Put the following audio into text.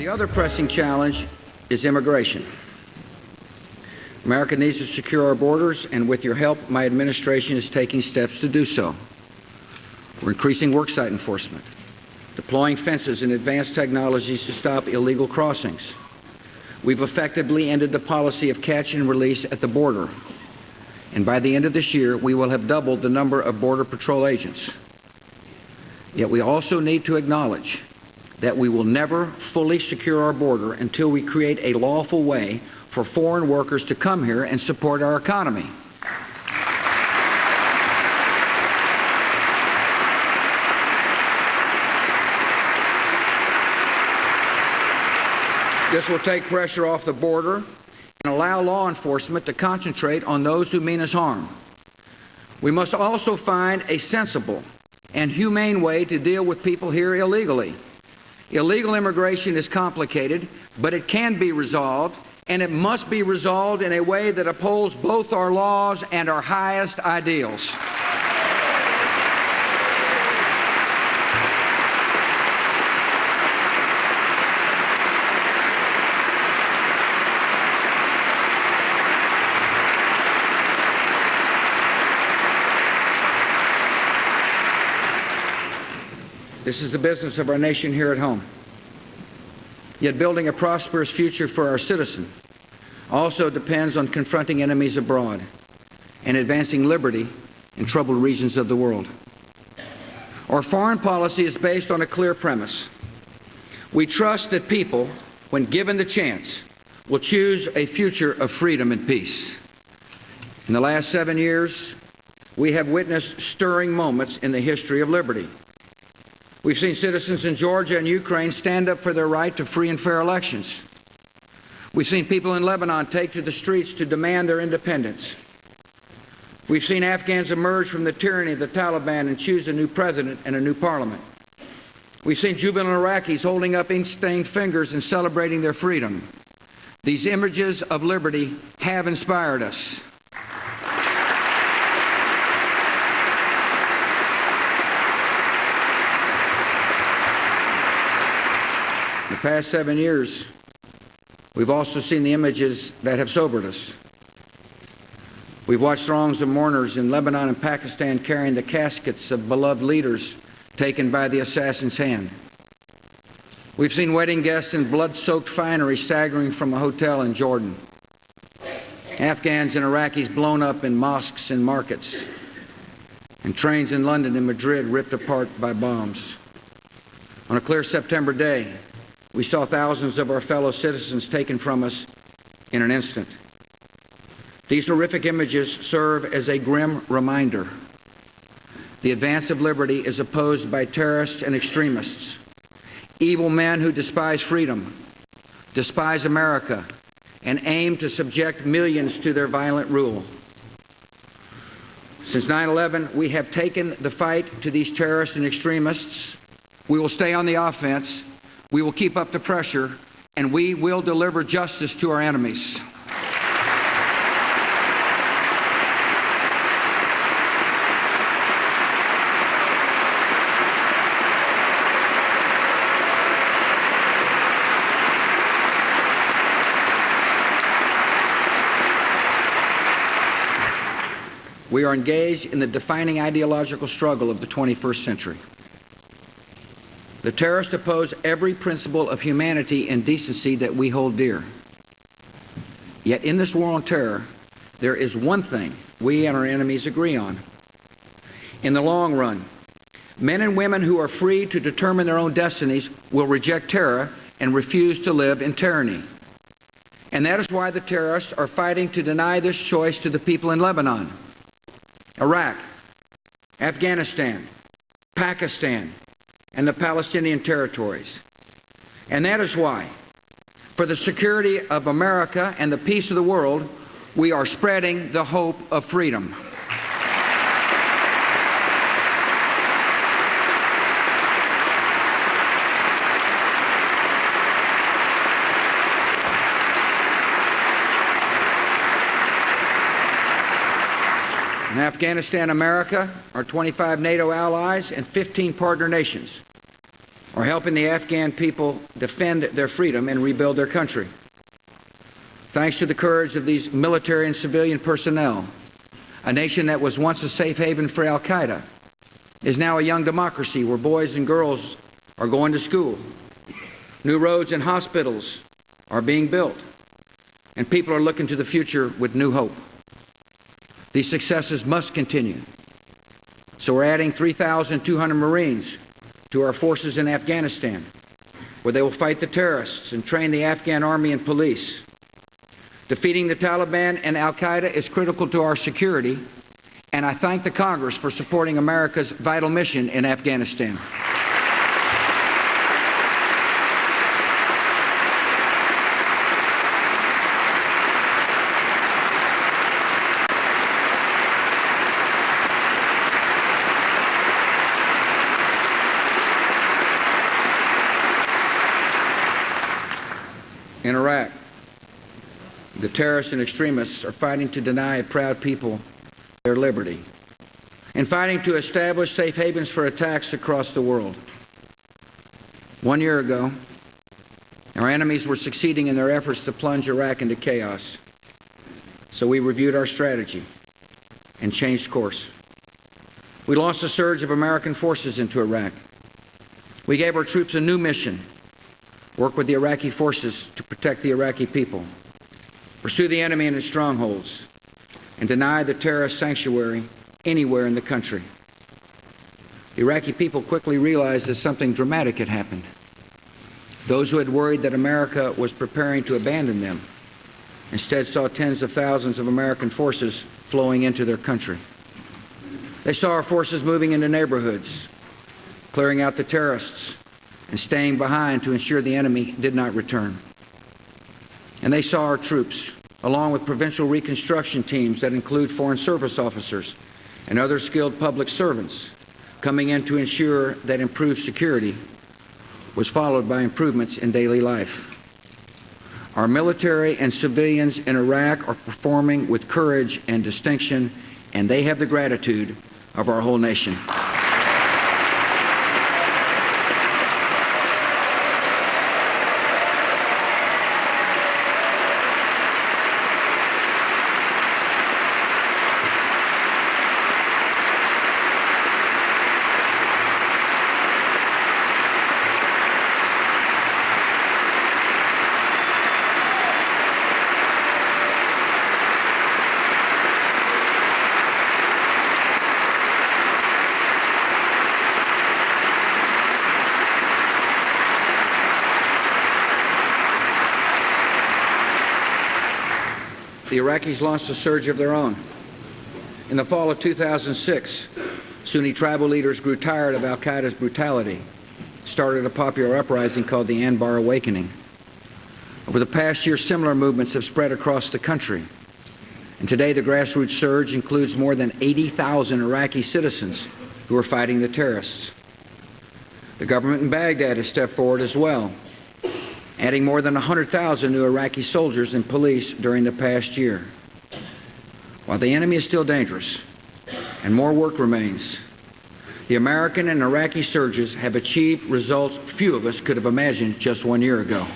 The other pressing challenge is immigration. America needs to secure our borders, and with your help, my administration is taking steps to do so. We're increasing worksite enforcement, deploying fences and advanced technologies to stop illegal crossings. We've effectively ended the policy of catch and release at the border. And by the end of this year, we will have doubled the number of Border Patrol agents. Yet we also need to acknowledge that we will never fully secure our border until we create a lawful way for foreign workers to come here and support our economy. This will take pressure off the border and allow law enforcement to concentrate on those who mean us harm. We must also find a sensible and humane way to deal with people here illegally. Illegal immigration is complicated, but it can be resolved, and it must be resolved in a way that upholds both our laws and our highest ideals. This is the business of our nation here at home. Yet building a prosperous future for our citizens also depends on confronting enemies abroad and advancing liberty in troubled regions of the world. Our foreign policy is based on a clear premise. We trust that people, when given the chance, will choose a future of freedom and peace. In the last 7 years, we have witnessed stirring moments in the history of liberty. We've seen citizens in Georgia and Ukraine stand up for their right to free and fair elections. We've seen people in Lebanon take to the streets to demand their independence. We've seen Afghans emerge from the tyranny of the Taliban and choose a new president and a new parliament. We've seen jubilant Iraqis holding up ink-stained fingers and celebrating their freedom. These images of liberty have inspired us. In the past 7 years, we've also seen the images that have sobered us. We've watched throngs of mourners in Lebanon and Pakistan carrying the caskets of beloved leaders taken by the assassin's hand. We've seen wedding guests in blood-soaked finery staggering from a hotel in Jordan. Afghans and Iraqis blown up in mosques and markets, and trains in London and Madrid ripped apart by bombs. On a clear September day, we saw thousands of our fellow citizens taken from us in an instant. These horrific images serve as a grim reminder. The advance of liberty is opposed by terrorists and extremists, evil men who despise freedom, despise America, and aim to subject millions to their violent rule. Since 9/11, we have taken the fight to these terrorists and extremists. We will stay on the offense. We will keep up the pressure, and we will deliver justice to our enemies. We are engaged in the defining ideological struggle of the 21st century. The terrorists oppose every principle of humanity and decency that we hold dear. Yet in this war on terror, there is one thing we and our enemies agree on. In the long run, men and women who are free to determine their own destinies will reject terror and refuse to live in tyranny. And that is why the terrorists are fighting to deny this choice to the people in Lebanon, Iraq, Afghanistan, Pakistan, and the Palestinian territories. And that is why, for the security of America and the peace of the world, we are spreading the hope of freedom. In Afghanistan, America, our 25 NATO allies, and 15 partner nations are helping the Afghan people defend their freedom and rebuild their country. Thanks to the courage of these military and civilian personnel, a nation that was once a safe haven for al-Qaeda is now a young democracy where boys and girls are going to school. New roads and hospitals are being built, and people are looking to the future with new hope. These successes must continue. So we're adding 3,200 Marines to our forces in Afghanistan, where they will fight the terrorists and train the Afghan army and police. Defeating the Taliban and al-Qaeda is critical to our security, and I thank the Congress for supporting America's vital mission in Afghanistan. In Iraq, the terrorists and extremists are fighting to deny proud people their liberty and fighting to establish safe havens for attacks across the world. 1 year ago, our enemies were succeeding in their efforts to plunge Iraq into chaos. So we reviewed our strategy and changed course. We launched a surge of American forces into Iraq. We gave our troops a new mission: work with the Iraqi forces to protect the Iraqi people, pursue the enemy in its strongholds, and deny the terrorist sanctuary anywhere in the country. The Iraqi people quickly realized that something dramatic had happened. Those who had worried that America was preparing to abandon them instead saw tens of thousands of American forces flowing into their country. They saw our forces moving into neighborhoods, clearing out the terrorists, and staying behind to ensure the enemy did not return. And they saw our troops, along with provincial reconstruction teams that include Foreign Service officers and other skilled public servants, coming in to ensure that improved security was followed by improvements in daily life. Our military and civilians in Iraq are performing with courage and distinction, and they have the gratitude of our whole nation. The Iraqis launched a surge of their own. In the fall of 2006, Sunni tribal leaders grew tired of al-Qaeda's brutality, started a popular uprising called the Anbar Awakening. Over the past year, similar movements have spread across the country. And today, the grassroots surge includes more than 80,000 Iraqi citizens who are fighting the terrorists. The government in Baghdad has stepped forward as well, adding more than 100,000 new Iraqi soldiers and police during the past year. While the enemy is still dangerous and more work remains, the American and Iraqi surges have achieved results few of us could have imagined just 1 year ago.